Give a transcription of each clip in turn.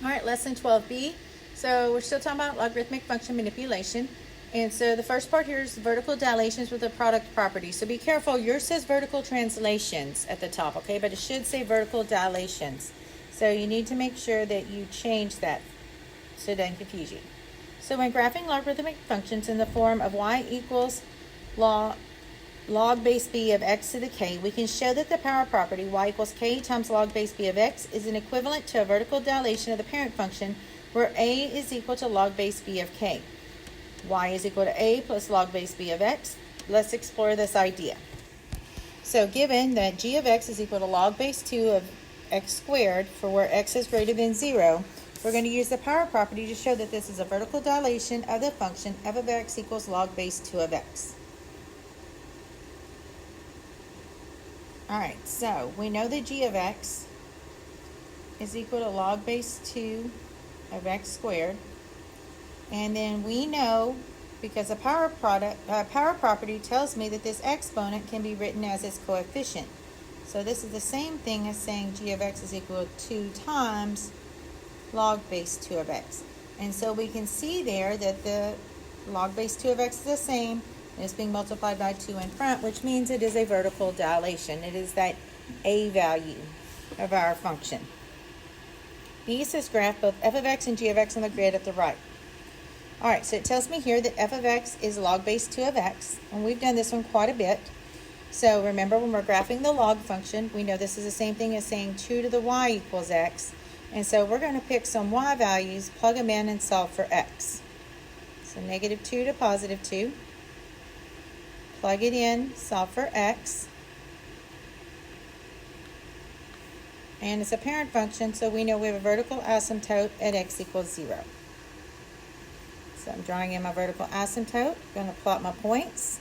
All right, lesson 12b. So we're still talking about logarithmic function manipulation. And so the first part here is vertical dilations with the product property. So be careful, yours says vertical translations at the top, okay? But it should say vertical dilations. So you need to make sure that you change that so it doesn't confuse you. So when graphing logarithmic functions in the form of y equals log base b of x to the k, we can show that the power property y equals k times log base b of x is an equivalent to a vertical dilation of the parent function where a is equal to log base b of k. Y is equal to a plus log base b of x. Let's explore this idea. So given that g of x is equal to log base 2 of x squared for where x is greater than 0, we're going to use the power property to show that this is a vertical dilation of the function f of x equals log base 2 of x. Alright, so we know that g of x is equal to log base 2 of x squared. And then we know, because the power property tells me that this exponent can be written as its coefficient. So this is the same thing as saying g of x is equal to 2 times log base 2 of x. And so we can see there that the log base 2 of x is the same. It's being multiplied by 2 in front, which means it is a vertical dilation. It is that a value of our function. B says graph both f of x and g of x on the grid at the right. Alright, so it tells me here that f of x is log base 2 of x, and we've done this one quite a bit. So remember, when we're graphing the log function, we know this is the same thing as saying 2 to the y equals x. And so we're going to pick some y values, plug them in, and solve for x. So negative 2 to positive 2. Plug it in, solve for x. And it's a parent function, so we know we have a vertical asymptote at x equals 0. So I'm drawing in my vertical asymptote. I'm going to plot my points.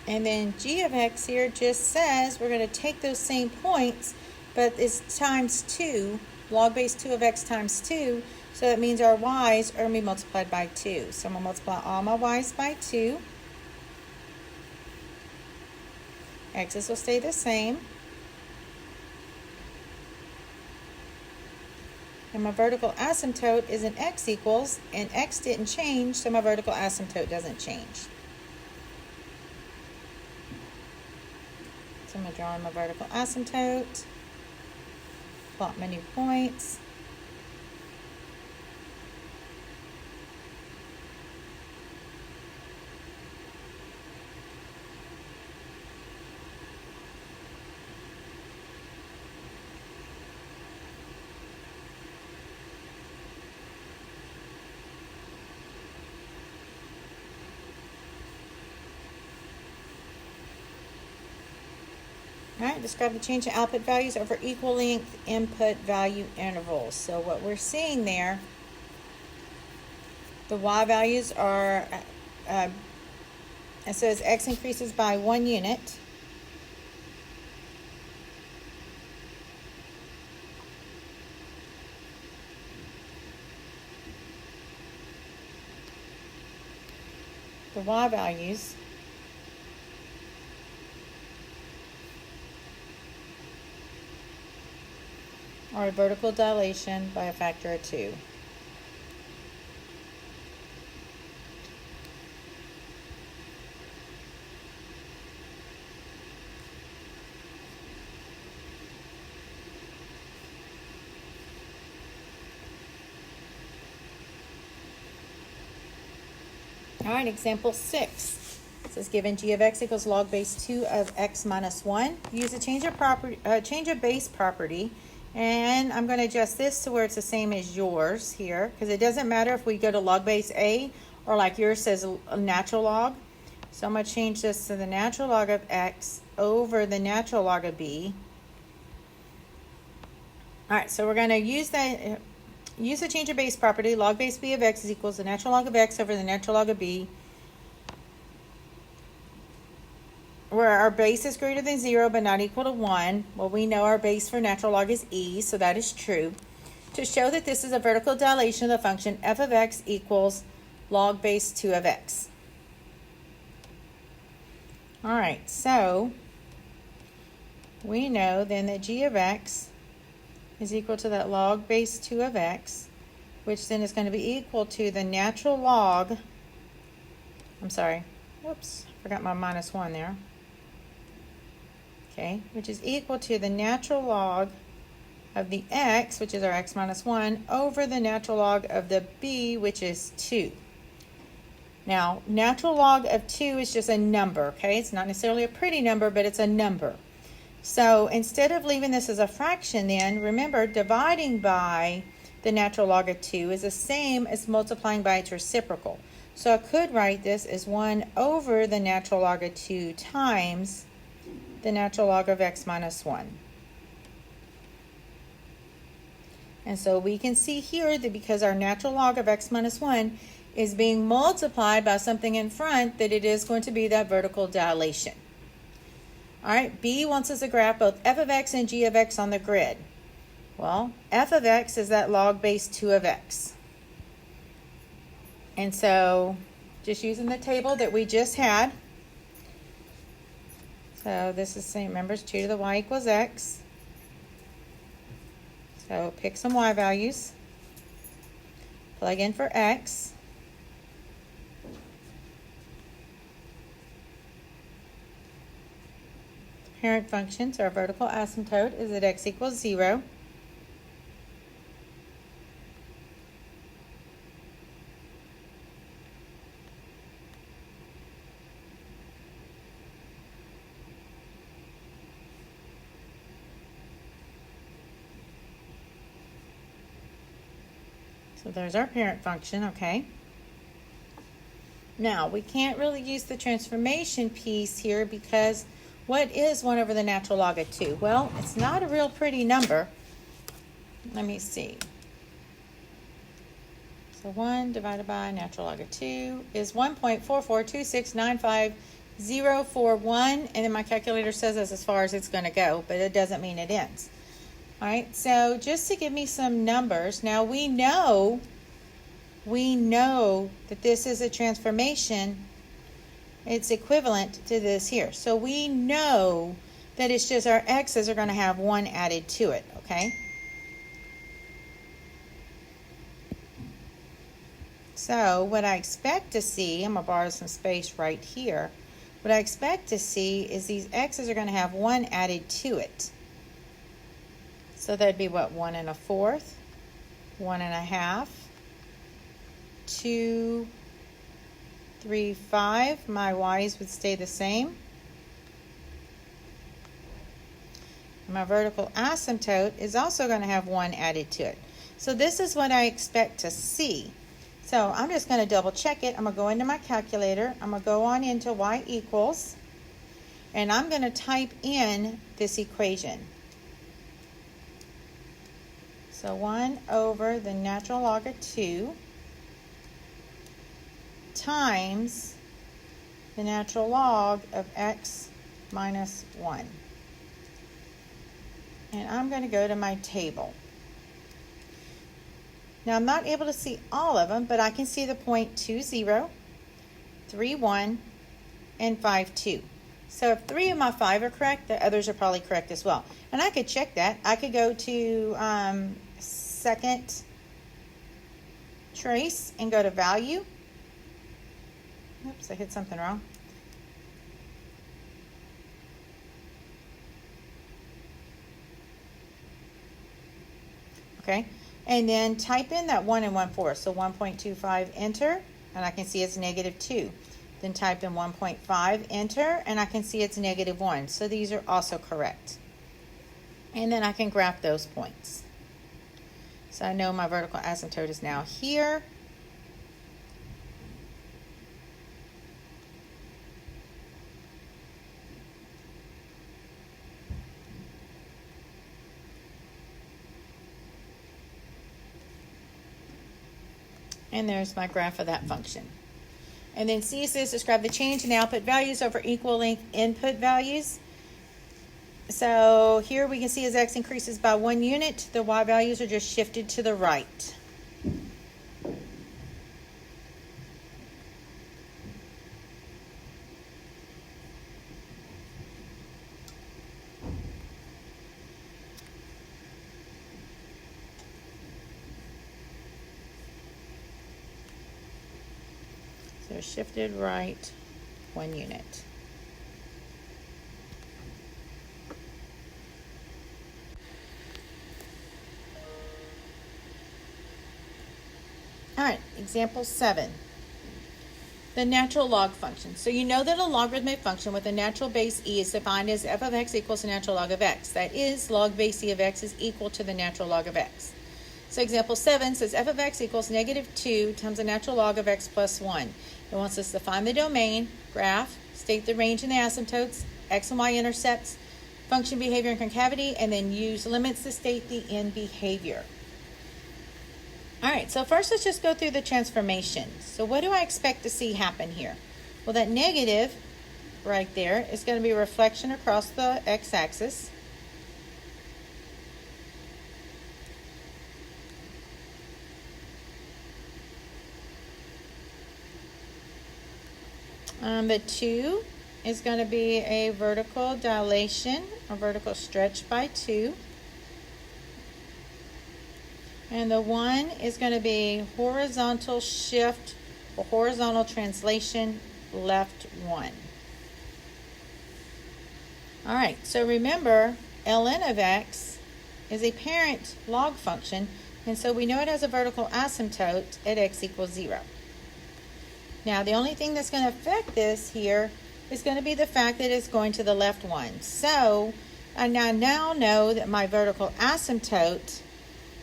And then g of x here just says we're going to take those same points, but it's times 2, log base 2 of x times 2, so that means our y's are going to be multiplied by 2. So I'm going to multiply all my y's by 2. X's will stay the same. And my vertical asymptote is an x equals, and x didn't change, so my vertical asymptote doesn't change. So I'm going to draw in my vertical asymptote, plot my new points. Alright, describe the change in output values over equal length input value intervals. So what we're seeing there, the y values are, and so as x increases by 1 unit, the y values or a vertical dilation by a factor of 2. All right, example 6. It says given g of x equals log base 2 of x minus 1. Use a change of base property. And I'm going to adjust this to where it's the same as yours here, because it doesn't matter if we go to log base a or like yours says a natural log. So I'm going to change this to the natural log of x over the natural log of b. All right, so we're going to use the change of base property. Log base b of x is equals the natural log of x over the natural log of b. where our base is greater than 0 but not equal to 1. Well, we know our base for natural log is e, so that is true. To show that this is a vertical dilation of the function, f of x equals log base 2 of x. All right, so we know then that g of x is equal to that log base 2 of x, which then is going to be equal to the natural log, I'm sorry, whoops, forgot my minus 1 there. Okay, which is equal to the natural log of the x, which is our x minus 1, over the natural log of the b, which is 2. Now, natural log of 2 is just a number, okay? It's not necessarily a pretty number, but it's a number. So instead of leaving this as a fraction then, remember, dividing by the natural log of 2 is the same as multiplying by its reciprocal. So I could write this as 1 over the natural log of 2 times the natural log of x minus 1. And so we can see here that because our natural log of x minus 1 is being multiplied by something in front, that it is going to be that vertical dilation. All right, B wants us to graph both f of x and g of x on the grid. Well, f of x is that log base 2 of x. And so just using the table that we just had, so this is same, remember, it's 2 to the y equals x. So pick some y values, plug in for x. The parent function, so our vertical asymptote is at x equals 0. So there's our parent function, okay? Now, we can't really use the transformation piece here because what is 1 over the natural log of 2? Well, it's not a real pretty number. Let me see. So 1 divided by natural log of 2 is 1.442695041, and then my calculator says that's as far as it's going to go, but it doesn't mean it ends. All right, so just to give me some numbers, now we know that this is a transformation. It's equivalent to this here. So we know that it's just our x's are going to have 1 added to it, okay? So what I expect to see, I'm going to borrow some space right here. What I expect to see is these x's are going to have 1 added to it. So that'd be what, 1 1/4, 1 1/2, 2, 3, 5. My y's would stay the same. My vertical asymptote is also going to have 1 added to it. So this is what I expect to see. So I'm just going to double check it. I'm going to go into my calculator. I'm going to go on into y equals, and I'm going to type in this equation. So 1 over the natural log of 2 times the natural log of x minus 1. And I'm going to go to my table. Now I'm not able to see all of them, but I can see the point 2, 0, 3, 1, and 5, 2. So if 3 of my 5 are correct, the others are probably correct as well. And I could check that. I could go to second trace and go to value. Oops, I hit something wrong. Okay, and then type in that 1 1/4. So 1.25, enter, and I can see it's -2. Then type in 1.5, enter, and I can see it's -1. So these are also correct. And then I can graph those points. So I know my vertical asymptote is now here. And there's my graph of that function. And then C says describe the change in the output values over equal length input values. So here we can see as X increases by 1 unit, the Y values are just shifted to the right. So shifted right 1 unit. All right, example 7. The natural log function. So you know that a logarithmic function with a natural base e is defined as f of x equals the natural log of x. That is, log base e of x is equal to the natural log of x. So example 7 says f of x equals -2 times the natural log of x plus 1. It wants us to find the domain, graph, state the range and the asymptotes, x and y intercepts, function behavior and concavity, and then use limits to state the end behavior. All right, so first let's just go through the transformation. So what do I expect to see happen here? Well, that negative right there is going to be a reflection across the x-axis. The 2 is going to be a vertical dilation, or vertical stretch by 2. And the 1 is going to be horizontal shift or horizontal translation left 1. All right, so remember, ln of x is a parent log function, and so we know it has a vertical asymptote at x equals 0. Now, the only thing that's going to affect this here is going to be the fact that it's going to the left 1. So, I now know that my vertical asymptote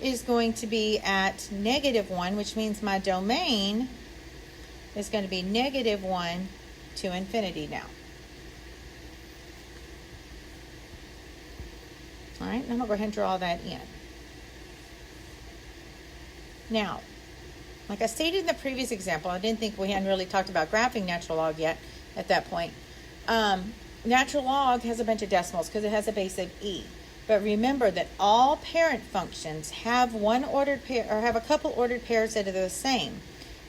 is going to be at -1, which means my domain is going to be -1 to infinity now. All right, I'm going to go ahead and draw that in. Now, like I stated in the previous example, I didn't think we hadn't really talked about graphing natural log yet at that point. Natural log has a bunch of decimals because it has a base of e. But remember that all parent functions have one ordered pair, or have a couple ordered pairs that are the same.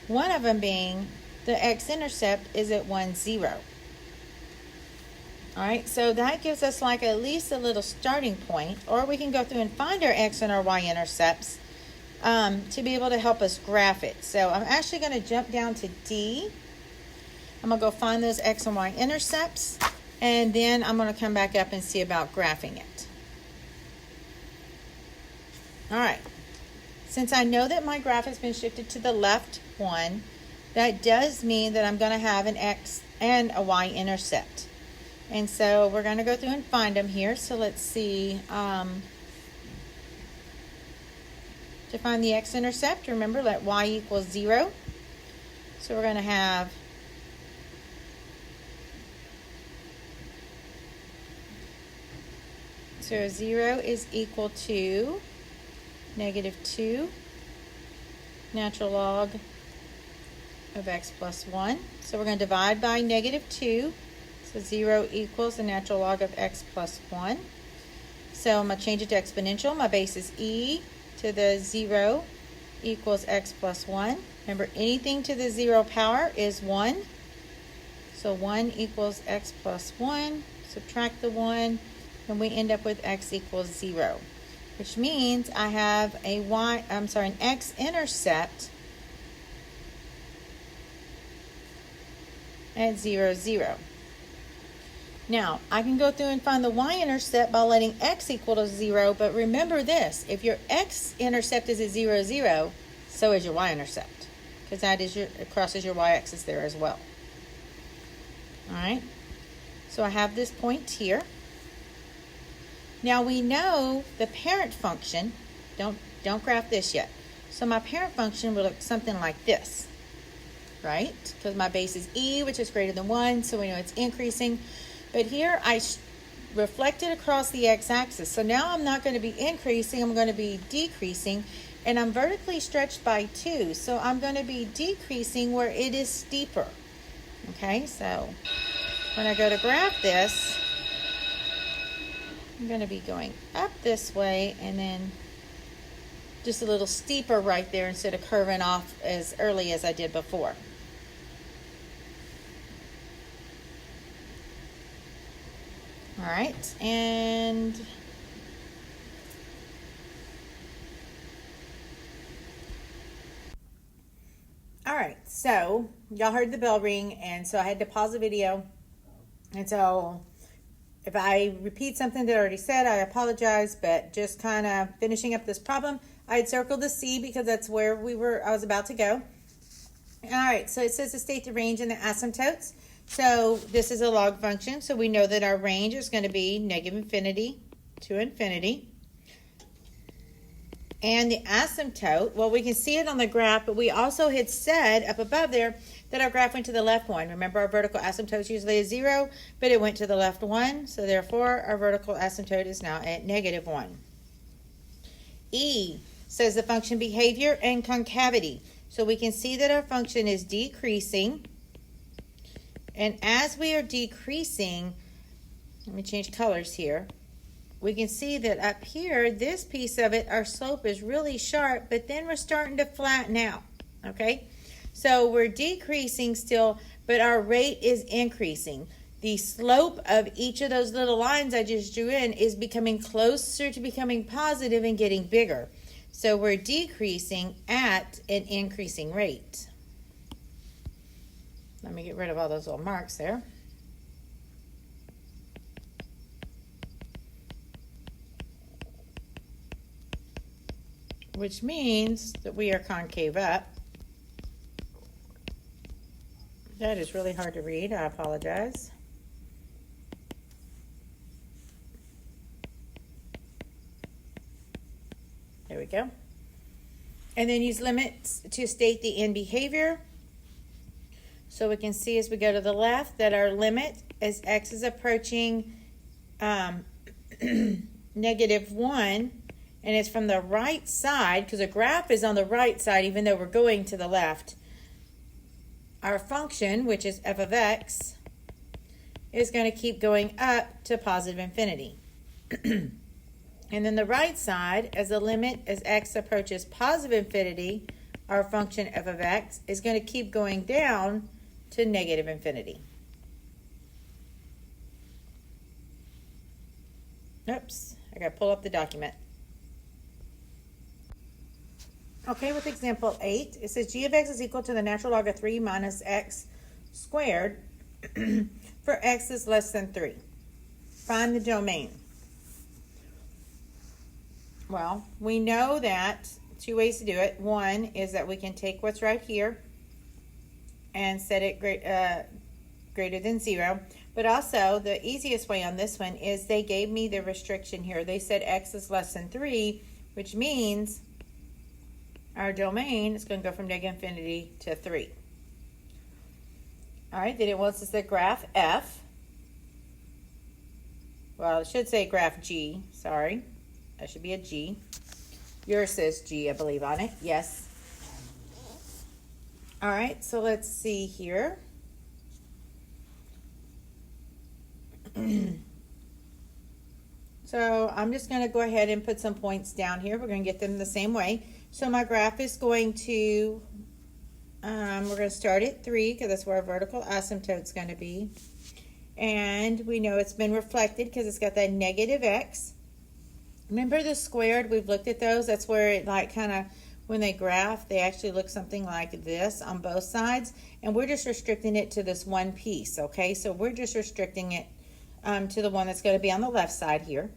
One of them being the x-intercept is at 1, 0. All right, so that gives us like at least a little starting point, or we can go through and find our x and our y-intercepts to be able to help us graph it. So I'm actually going to jump down to D. I'm going to go find those x and y intercepts, and then I'm going to come back up and see about graphing it. All right, since I know that my graph has been shifted to the left 1, that does mean that I'm going to have an x and a y intercept. And so we're going to go through and find them here. So let's see. To find the x-intercept, remember, let y equals 0. So we're going to have so 0 is equal to -2 natural log of x plus 1. So we're going to divide by -2. So 0 equals the natural log of x plus 1. So I'm going to change it to exponential. My base is e to the 0 equals x plus 1. Remember, anything to the 0 power is 1. So 1 equals x plus 1. Subtract the 1, and we end up with x equals 0. Which means I have an x-intercept at 0, 0. Now, I can go through and find the y-intercept by letting x equal to 0, but remember this, if your x-intercept is at 0, 0, so is your y-intercept, because that is it crosses your y-axis there as well. All right, so I have this point here. Now we know the parent function, don't graph this yet. So my parent function will look something like this, right? Because my base is e, which is greater than 1, so we know it's increasing. But here I reflect it across the x-axis. So now I'm not going to be increasing, I'm going to be decreasing, and I'm vertically stretched by 2. So I'm going to be decreasing where it is steeper. Okay, so when I go to graph this, I'm going to be going up this way and then just a little steeper right there instead of curving off as early as I did before. All right, and all right, so y'all heard the bell ring, and so I had to pause the video. And so if I repeat something that I already said, I apologize, but just kind of finishing up this problem. I had circled the C because that's where I was about to go. All right, so it says to state the range in the asymptotes. So this is a log function, so we know that our range is going to be negative infinity to infinity. And the asymptote, well, we can see it on the graph, but we also had said up above there that our graph went to the left one. Remember, our vertical asymptote usually is 0, but it went to the left 1, so therefore our vertical asymptote is now at negative 1. E says the function behavior and concavity. So we can see that our function is decreasing. And as we are decreasing, let me change colors here. We can see that up here, this piece of it, our slope is really sharp, but then we're starting to flatten out, okay? So we're decreasing still, but our rate is increasing. The slope of each of those little lines I just drew in is becoming closer to becoming positive and getting bigger. So we're decreasing at an increasing rate. Let me get rid of all those little marks there. Which means that we are concave up. That is really hard to read. I apologize. There we go. And then use limits to state the end behavior. So we can see as we go to the left that our limit as x is approaching negative 1, and it's from the right side, because the graph is on the right side even though we're going to the left. Our function, which is f of x, is going to keep going up to positive infinity. And then the right side, as the limit as x approaches positive infinity, our function f of x is going to keep going down to negative infinity. Oops, I got to pull up the document. Okay, with example 8, it says g of x is equal to the natural log of 3 minus x squared for x is less than 3. Find the domain. Well, we know that two ways to do it. One is that we can take what's right here and set it greater than 0. But also, the easiest way on this one is they gave me the restriction here. They said x is less than 3, which means our domain is going to go from negative infinity to 3. All right, then it wants us the graph F. Well, it should say graph G. Sorry. That should be a G. Yours says G, I believe, on it. Yes. All right, so let's see here. So I'm just going to go ahead and put some points down here. We're going to get them the same way. So my graph is going to, we're going to start at 3 because that's where our vertical asymptote is going to be. And we know it's been reflected because it's got that negative x. Remember the squared? We've looked at those. That's where it like kind of, when they graph, they actually look something like this on both sides. And we're just restricting it to this one piece, okay? So we're just restricting it to the one that's going to be on the left side here.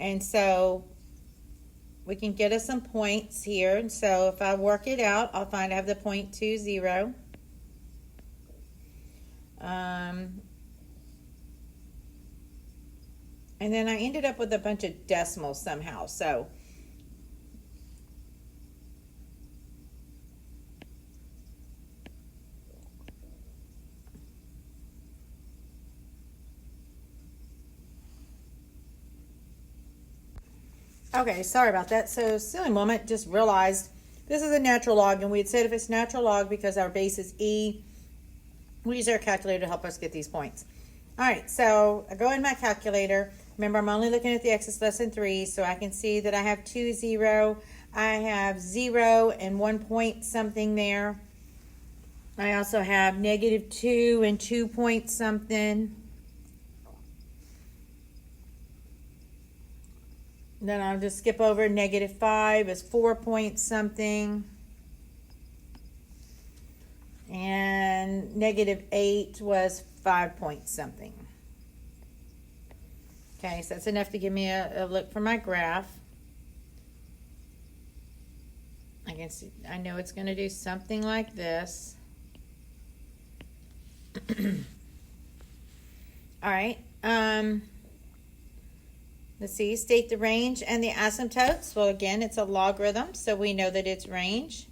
And so we can get us some points here. And so if I work it out, I'll find I have the point 2, 0. And then I ended up with a bunch of decimals somehow. So okay, sorry about that. So silly moment, just realized this is a natural log, and we had said if it's natural log because our base is E, We'll use our calculator to help us get these points. All right, so I go in my calculator. Remember, I'm only looking at the x's less than 3, so I can see that I have 2, 0. I have 0 and 1 point something there. I also have -2 and 2 point something. Then I'll just skip over -5 is 4 point something. And -8 was 5 point something. Okay, so that's enough to give me a look for my graph. I can see, I know it's going to do something like this. All right. Let's see, state the range and the asymptotes. Well, again, it's a logarithm, so we know that its range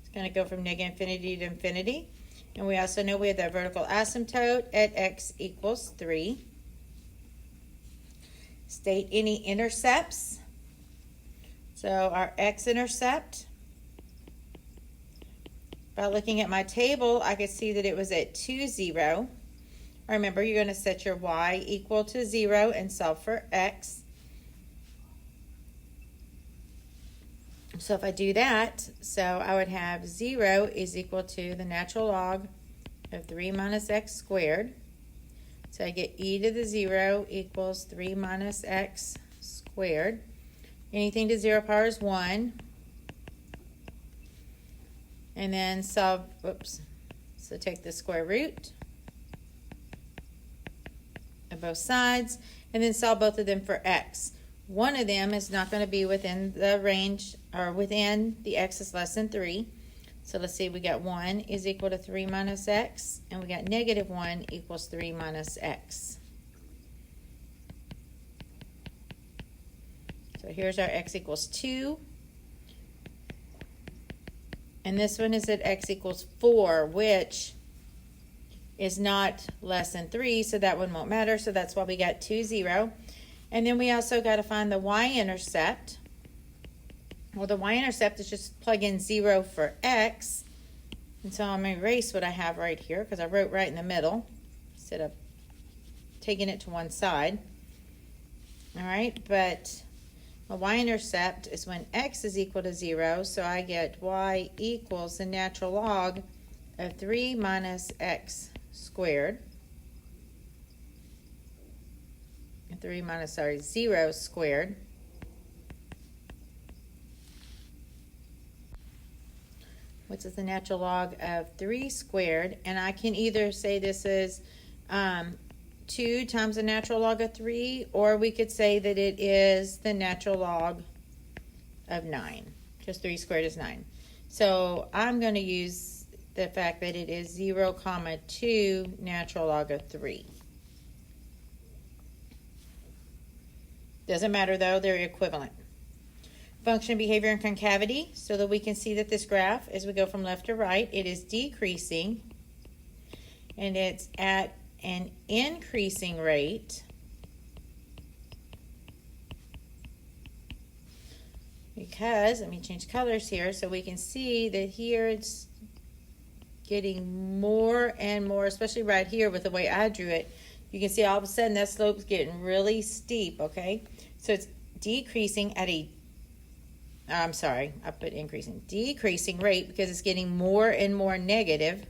is going to go from -infinity to infinity. And we also know we have that vertical asymptote at x equals 3. State any intercepts. So our x-intercept, by looking at my table, I could see that it was at 2, 0. Remember, you're going to set your y equal to 0 and solve for x. So if I do that, so I would have 0 is equal to the natural log of 3 minus x squared. So I get e to the 0 equals 3 minus x squared. Anything to 0 power is 1. And then solve, oops, so take the square root of both sides, and then solve both of them for x. One of them is not going to be within the range, or within the x is less than 3. So let's see, we got 1 is equal to 3 minus x, and we got -1 equals 3 minus x. So here's our x equals 2. And this one is at x equals 4, which is not less than 3, so that one won't matter. So that's why we got 2, 0. And then we also got to find the y-intercept. Well, the y-intercept is just plug in 0 for x. And so I'm going to erase what I have right here because I wrote right in the middle instead of taking it to one side. All right, but my y-intercept is when x is equal to 0, so I get y equals the natural log of 3 minus x squared. 0 squared. Which is the natural log of 3 squared. And I can either say this is 2 times the natural log of 3, or we could say that it is the natural log of 9, because 3 squared is 9. So I'm going to use the fact that it is 0, 2 natural log of 3. Doesn't matter though, they're equivalent. Function, behavior, and concavity, so that we can see that this graph, as we go from left to right, it is decreasing, and it's at an increasing rate because, let me change colors here so we can see that here it's getting more and more, especially right here with the way I drew it. You can see all of a sudden that slope's getting really steep, okay? So it's decreasing at a, I'm sorry, I put increasing, decreasing rate because it's getting more and more negative,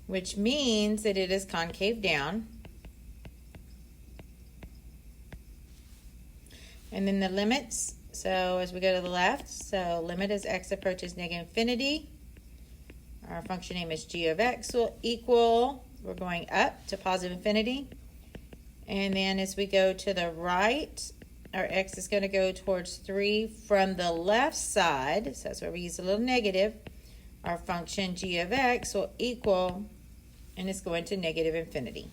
which means that it is concave down. And then the limits, so as we go to the left, so limit as x approaches -infinity. Our function name is g of x will equal, we're going up to positive infinity. And then as we go to the right, our x is going to go towards 3 from the left side. So that's where we use a little negative. Our function g of x will equal, and it's going to -infinity.